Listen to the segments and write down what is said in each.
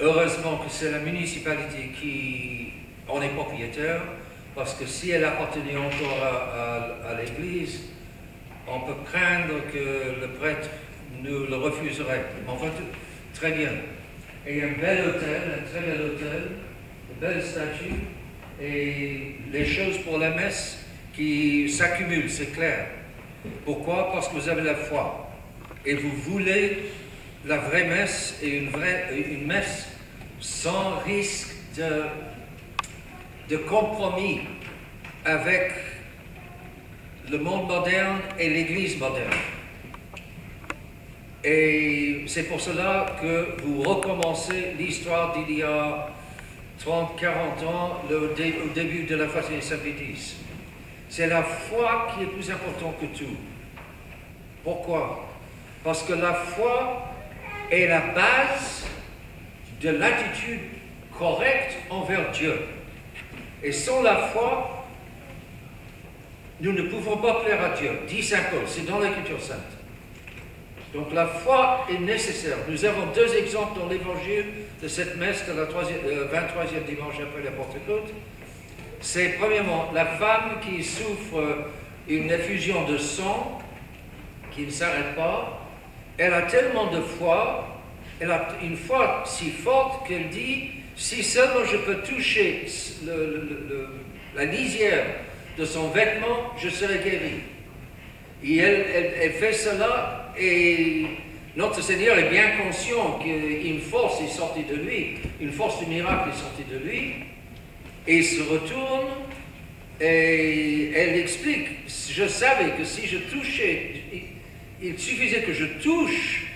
heureusement que c'est la municipalité qui en est propriétaire, parce que si elle appartenait encore à l'Église, on peut craindre que le prêtre nous le refuserait. Enfin, très bien. Et un bel hôtel, un très bel hôtel, de belles statues, et les choses pour la messe qui s'accumulent, c'est clair. Pourquoi? Parce que vous avez la foi. Et vous voulez la vraie messe et une messe sans risque de compromis avec le monde moderne et l'Église moderne. Et c'est pour cela que vous recommencez l'histoire d'il y a 30, 40 ans, au début de la fraternité Saint-Pédis. C'est la foi qui est plus importante que tout. Pourquoi? Parce que la foi est la base de l'attitude correcte envers Dieu. Et sans la foi, nous ne pouvons pas plaire à Dieu. Dit Saint Paul, c'est dans l'Écriture sainte. Donc la foi est nécessaire. Nous avons deux exemples dans l'évangile de cette messe de la 23e dimanche après la Pentecôte. C'est premièrement la femme qui souffre une effusion de sang qui ne s'arrête pas. Elle a tellement de foi, elle a une foi si forte qu'elle dit, si seulement je peux toucher la lisière de son vêtement, je serai guérie. Et elle fait cela, et notre Seigneur est bien conscient qu'une force est sortie de lui, une force du miracle est sortie de lui, et il se retourne, et elle explique, je savais que si je touchais, il suffisait que je touche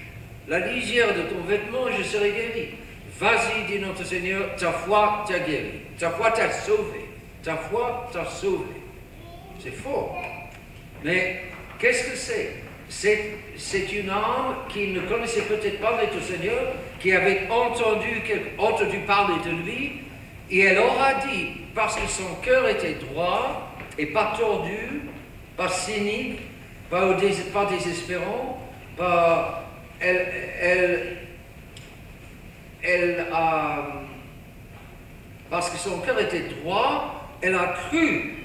la lisière de ton vêtement, je serai guéri. Vas-y, dit notre Seigneur, ta foi t'a guéri, ta foi t'a sauvé, ta foi t'a sauvé. C'est faux. Mais qu'est-ce que c'est? C'est une âme qui ne connaissait peut-être pas notre Seigneur, qui avait entendu parler de lui, et elle aura dit, parce que son cœur était droit, et pas tordu, pas cynique, pas désespérant, parce que son cœur était droit, elle a cru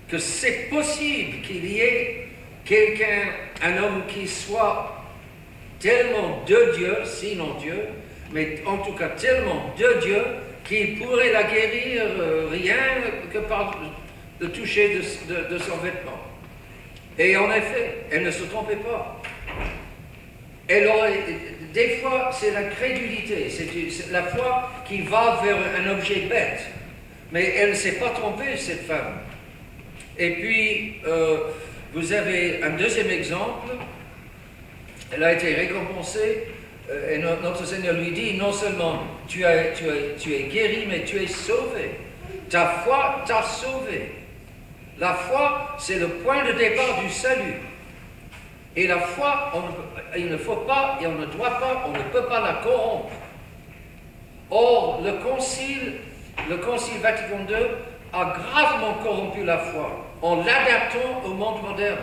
que c'est possible qu'il y ait quelqu'un, un homme qui soit tellement de Dieu, sinon Dieu, mais en tout cas tellement de Dieu, qu'il pourrait la guérir rien que par le toucher de son vêtement. Et en effet, elle ne se trompait pas. Des fois, c'est la crédulité, c'est la foi qui va vers un objet bête. Mais elle ne s'est pas trompée, cette femme. Et puis, vous avez un deuxième exemple. Elle a été récompensée, et notre Seigneur lui dit, non seulement tu es guéri, mais tu es sauvé. Ta foi t'a sauvé. La foi, c'est le point de départ du salut. Et la foi, il ne faut pas, et on ne doit pas, on ne peut pas la corrompre. Or, le Concile Vatican II a gravement corrompu la foi, en l'adaptant au monde moderne.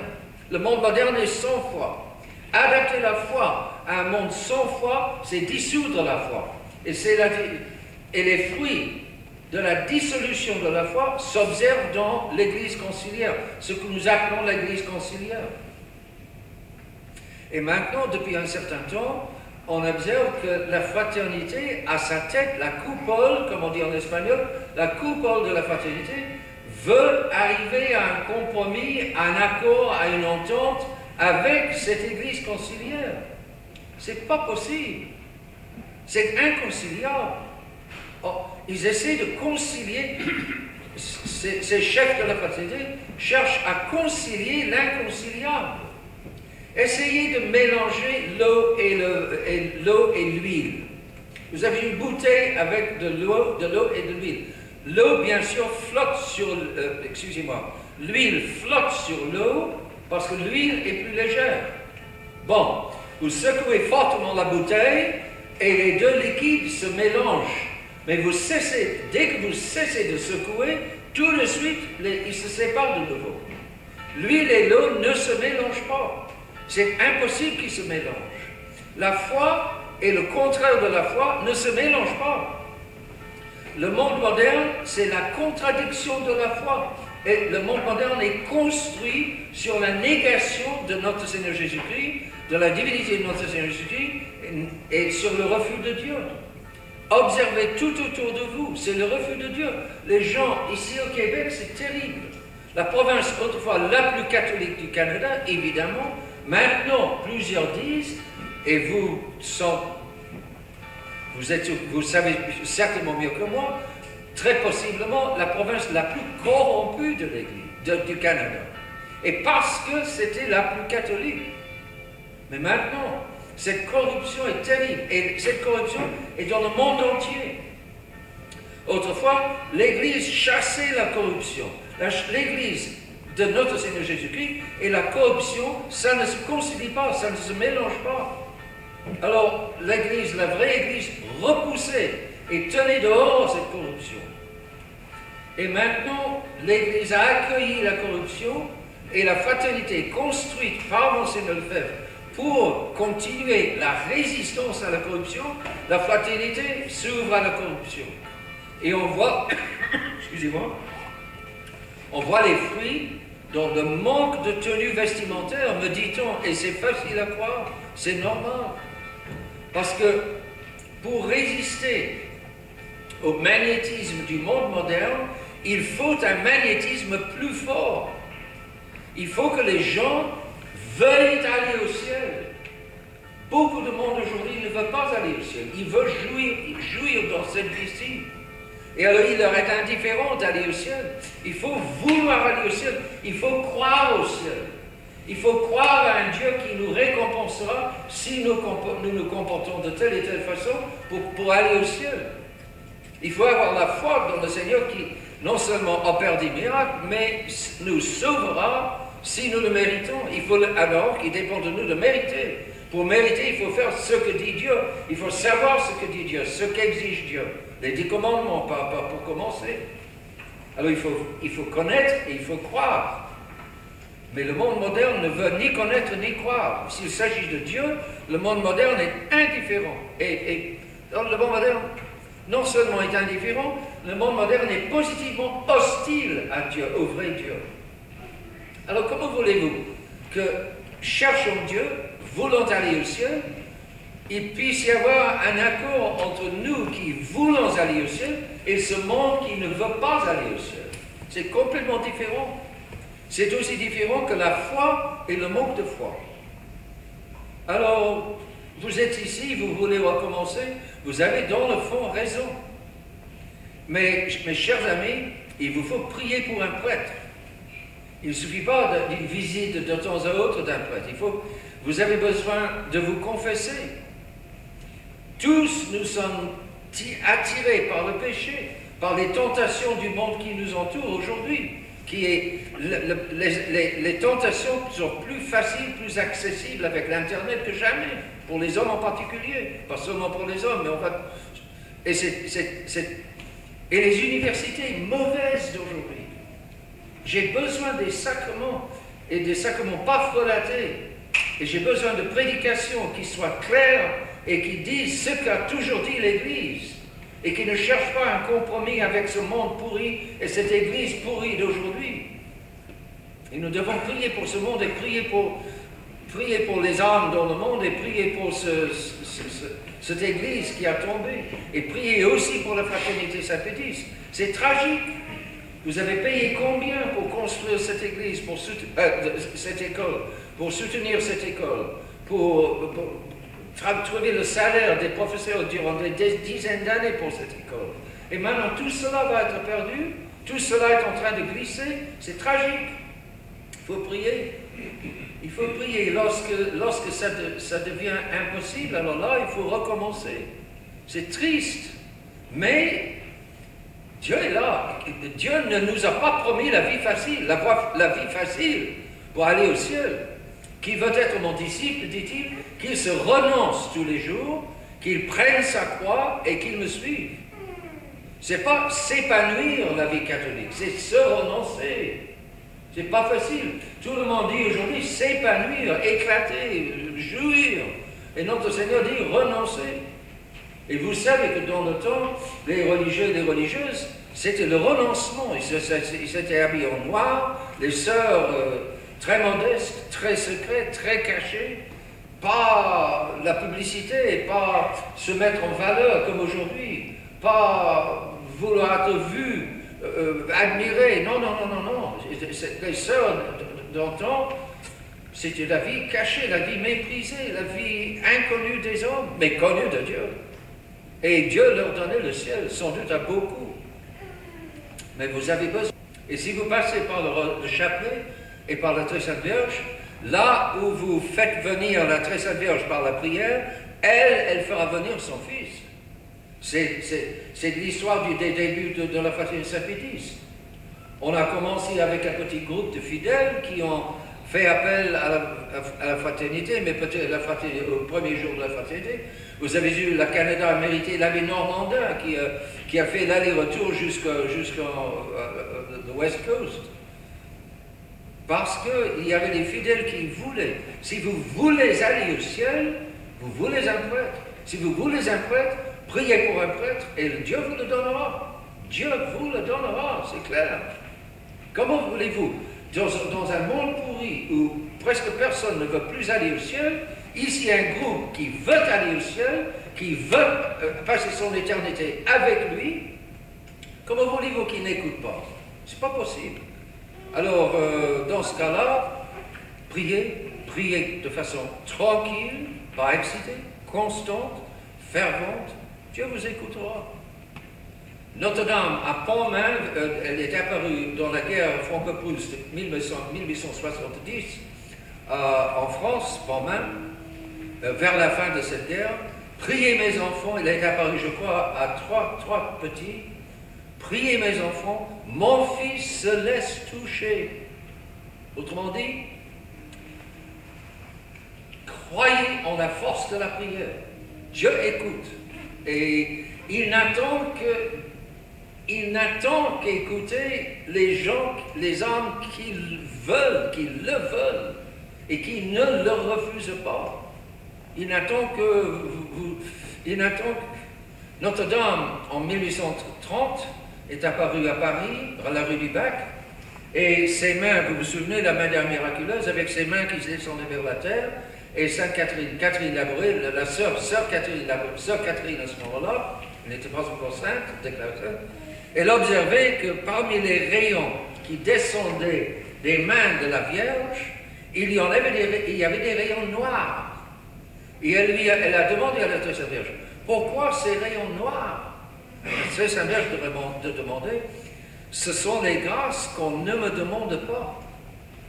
Le monde moderne est sans foi. Adapter la foi à un monde sans foi, c'est dissoudre la foi. Et les fruits de la dissolution de la foi s'observent dans l'Église conciliaire, ce que nous appelons l'Église conciliaire. Et maintenant, depuis un certain temps, on observe que la fraternité, à sa tête, la coupole, comme on dit en espagnol, la coupole de la fraternité, veut arriver à un compromis, à un accord, à une entente avec cette Église conciliaire. C'est pas possible. C'est inconciliable. Or, ils essaient de concilier, ces chefs de la fraternité cherchent à concilier l'inconciliable. Essayez de mélanger l'eau et l'huile. Vous avez une bouteille avec de l'eau et de l'huile. L'eau, bien sûr, flotte sur... excusez-moi. L'huile flotte sur l'eau parce que l'huile est plus légère. Bon, vous secouez fortement la bouteille et les deux liquides se mélangent. Mais dès que vous cessez de secouer, tout de suite, ils se séparent de nouveau. L'huile et l'eau ne se mélangent pas. C'est impossible qu'ils se mélangent. La foi et le contraire de la foi ne se mélangent pas. Le monde moderne, c'est la contradiction de la foi. Et le monde moderne est construit sur la négation de notre Seigneur Jésus-Christ, de la divinité de notre Seigneur Jésus-Christ, et sur le refus de Dieu. Observez tout autour de vous, c'est le refus de Dieu. Les gens, ici au Québec, c'est terrible. La province autrefois la plus catholique du Canada, évidemment, maintenant, plusieurs disent, et vous savez certainement mieux que moi, très possiblement la province la plus corrompue de l'Église, du Canada. Et parce que c'était la plus catholique. Mais maintenant, cette corruption est terrible. Et cette corruption est dans le monde entier. Autrefois, l'Église chassait la corruption. L'Église de notre Seigneur Jésus-Christ et la corruption, ça ne se concilie pas, ça ne se mélange pas. Alors, l'Église, la vraie Église, repoussait et tenait dehors cette corruption. Et maintenant, l'Église a accueilli la corruption et la fraternité construite par Monseigneur Lefebvre pour continuer la résistance à la corruption. La fraternité s'ouvre à la corruption. Et on voit, excusez-moi, on voit les fruits dans le manque de tenue vestimentaire, me dit-on, et c'est facile à croire, c'est normal. Parce que pour résister au magnétisme du monde moderne, il faut un magnétisme plus fort. Il faut que les gens veuillent aller au ciel. Beaucoup de monde aujourd'hui ne veut pas aller au ciel. Ils veulent jouir dans cette vie-ci. Et alors il leur est indifférent d'aller au ciel. Il faut vouloir aller au ciel. Il faut croire au ciel. Il faut croire à un Dieu qui nous récompensera si nous nous comportons de telle et telle façon pour aller au ciel. Il faut avoir la foi dans le Seigneur qui non seulement opère des miracles, mais nous sauvera si nous le méritons. Il faut alors qu'il dépend de nous de mériter. Pour mériter, il faut faire ce que dit Dieu. Il faut savoir ce que dit Dieu, ce qu'exige Dieu. Les 10 commandements, pas pour commencer. Alors il faut connaître et il faut croire. Mais le monde moderne ne veut ni connaître ni croire. S'il s'agit de Dieu, le monde moderne est indifférent. Et le monde moderne, non seulement est indifférent, le monde moderne est positivement hostile à Dieu, au vrai Dieu. Alors comment voulez-vous que, cherchons Dieu, voulons aller au ciel, il puisse y avoir un accord entre nous qui voulons aller au ciel et ce monde qui ne veut pas aller au ciel? C'est complètement différent. C'est aussi différent que la foi et le manque de foi. Alors, vous êtes ici, vous voulez recommencer, vous avez dans le fond raison. Mais, mes chers amis, il vous faut prier pour un prêtre. Il ne suffit pas d'une visite de temps à autre d'un prêtre. Vous avez besoin de vous confesser. Tous nous sommes attirés par le péché, par les tentations du monde qui nous entoure aujourd'hui. Les tentations sont plus faciles, plus accessibles avec l'Internet que jamais, pour les hommes en particulier, pas seulement pour les hommes, mais et les universités mauvaises d'aujourd'hui. J'ai besoin des sacrements, et des sacrements pas frelatés, et j'ai besoin de prédications qui soient claires et qui disent ce qu'a toujours dit l'Église. Et qui ne cherche pas un compromis avec ce monde pourri et cette Église pourrie d'aujourd'hui. Et nous devons prier pour ce monde et prier pour les âmes dans le monde et prier pour cette Église qui a tombé. Et prier aussi pour la fraternité Saint-Pédis. C'est tragique. Vous avez payé combien pour construire cette Église, cette école, pour soutenir cette école, pour trouver le salaire des professeurs durant des dizaines d'années pour cette école. Et maintenant, tout cela va être perdu, tout cela est en train de glisser, c'est tragique. Il faut prier. Il faut prier. Lorsque ça devient impossible, alors là, il faut recommencer. C'est triste, mais Dieu est là. Dieu ne nous a pas promis la vie facile, la vie facile pour aller au ciel. Qui veut être mon disciple, dit-il, qu'il se renonce tous les jours, qu'il prenne sa croix et qu'il me suive. Ce n'est pas s'épanouir la vie catholique, c'est se renoncer. Ce n'est pas facile. Tout le monde dit aujourd'hui s'épanouir, éclater, jouir. Et notre Seigneur dit renoncez. Et vous savez que dans le temps, les religieux et les religieuses, c'était le renoncement. Ils s'étaient habillés en noir, les sœurs très modestes, très secrètes, très cachées, pas la publicité, pas se mettre en valeur comme aujourd'hui, pas vouloir être vu, admiré. Non, non, non, non, non. Les sœurs d'antan, c'était la vie cachée, la vie méprisée, la vie inconnue des hommes, mais connue de Dieu. Et Dieu leur donnait le ciel, sans doute à beaucoup. Mais vous avez besoin. Et si vous passez par le chapelet et par la Très Sainte Vierge, là où vous faites venir la Très Sainte Vierge par la prière, elle fera venir son fils. C'est l'histoire des débuts de la fraternité Saint-Pédis. On a commencé avec un petit groupe de fidèles qui ont fait appel à la fraternité, mais peut-être au premier jour de la fraternité. Vous avez vu, le Canada a mérité l'abbé Normandin qui a fait l'aller-retour jusqu'à West Coast. Parce qu'il y avait des fidèles qui voulaient. Si vous voulez aller au ciel, vous voulez un prêtre. Si vous voulez un prêtre, priez pour un prêtre et Dieu vous le donnera. Dieu vous le donnera, c'est clair. Comment voulez-vous, dans un monde pourri où presque personne ne veut plus aller au ciel, ici il y a un groupe qui veut aller au ciel, qui veut passer son éternité avec lui, comment voulez-vous qu'il n'écoute pas? C'est pas possible. Alors, dans ce cas-là, priez de façon tranquille, pas excitée, constante, fervente, Dieu vous écoutera. Notre-Dame à Pontmain, elle est apparue dans la guerre franco-prusse de 1870 en France, Pontmain, vers la fin de cette guerre. Priez mes enfants, elle est apparue, je crois, à trois petits. Priez mes enfants, mon fils se laisse toucher. Autrement dit, croyez en la force de la prière. Dieu écoute. Et il n'attend qu'écouter les gens, les âmes qui le veulent, et qui ne le refusent pas. Il n'attend que Notre-Dame, en 1830, est apparue à Paris, dans la rue du Bac, et ses mains, vous vous souvenez, la main miraculeuse, avec ses mains qui se descendaient vers la terre, et Sainte Catherine, Catherine Labouré, la sœur Catherine à ce moment-là, elle n'était pas encore sainte, déclarée sainte, elle observait que parmi les rayons qui descendaient des mains de la Vierge, il y avait des rayons noirs. Et elle a demandé à la Très Sainte Vierge, pourquoi ces rayons noirs? La Très Sainte Vierge de demander, ce sont les grâces qu'on ne me demande pas.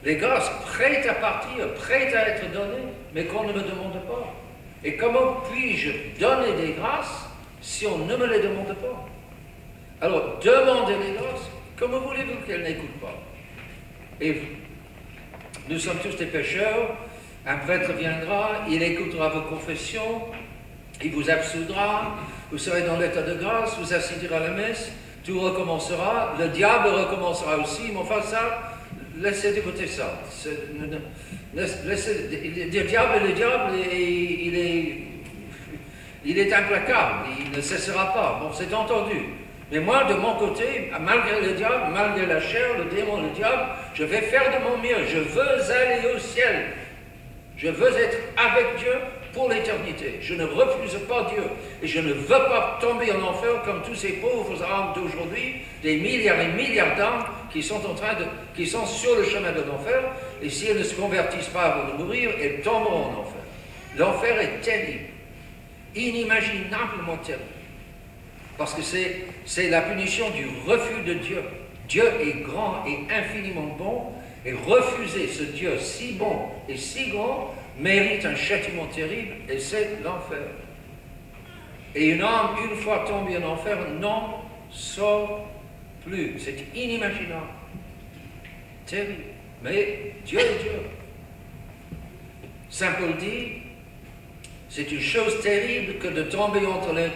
Les grâces prêtes à partir, prêtes à être données, mais qu'on ne me demande pas. Et comment puis-je donner des grâces si on ne me les demande pas? Alors, demandez les grâces, comment voulez-vous qu'elles n'écoutent pas? Et nous sommes tous des pécheurs, un prêtre viendra, il écoutera vos confessions, il vous absoudra, vous serez dans l'état de grâce, vous assisterez à la messe, tout recommencera, le diable recommencera aussi, mais enfin ça, laissez de côté ça. Le diable, il est implacable, il ne cessera pas, bon c'est entendu. Mais moi, de mon côté, malgré le diable, malgré la chair, le démon, le diable, je vais faire de mon mieux. Je veux aller au ciel. Je veux être avec Dieu pour l'éternité. Je ne refuse pas Dieu. Et je ne veux pas tomber en enfer comme tous ces pauvres âmes d'aujourd'hui, des milliards et milliards d'âmes qui sont sur le chemin de l'enfer. Et si elles ne se convertissent pas avant de mourir, elles tomberont en enfer. L'enfer est terrible. Inimaginablement terrible. Parce que c'est la punition du refus de Dieu. Dieu est grand et infiniment bon, et refuser ce Dieu si bon et si grand mérite un châtiment terrible, et c'est l'enfer. Et une âme, une fois tombée en enfer, n'en sort plus. C'est inimaginable. Terrible. Mais Dieu est Dieu. Saint Paul dit, c'est une chose terrible que de tomber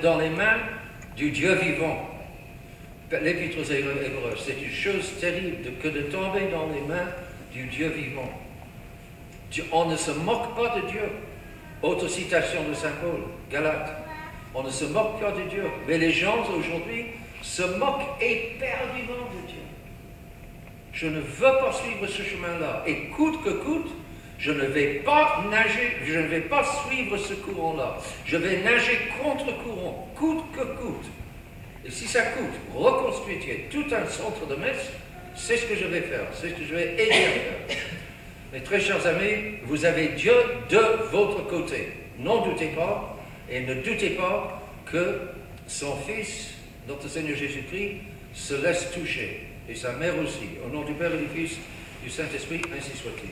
dans les mains du Dieu vivant. L'Épître aux Hébreux, c'est une chose terrible que de tomber dans les mains du Dieu vivant. On ne se moque pas de Dieu. Autre citation de Saint Paul, Galates. On ne se moque pas de Dieu. Mais les gens aujourd'hui se moquent éperdument de Dieu. Je ne veux pas suivre ce chemin-là. Et coûte que coûte, je ne vais pas nager, je ne vais pas suivre ce courant-là. Je vais nager contre-courant, coûte que coûte. Et si ça coûte, reconstituer tout un centre de messe, c'est ce que je vais faire, c'est ce que je vais aider à faire. Mes très chers amis, vous avez Dieu de votre côté. N'en doutez pas, et ne doutez pas que son Fils, notre Seigneur Jésus-Christ, se laisse toucher. Et sa mère aussi. Au nom du Père et du Fils, du Saint-Esprit, ainsi soit-il.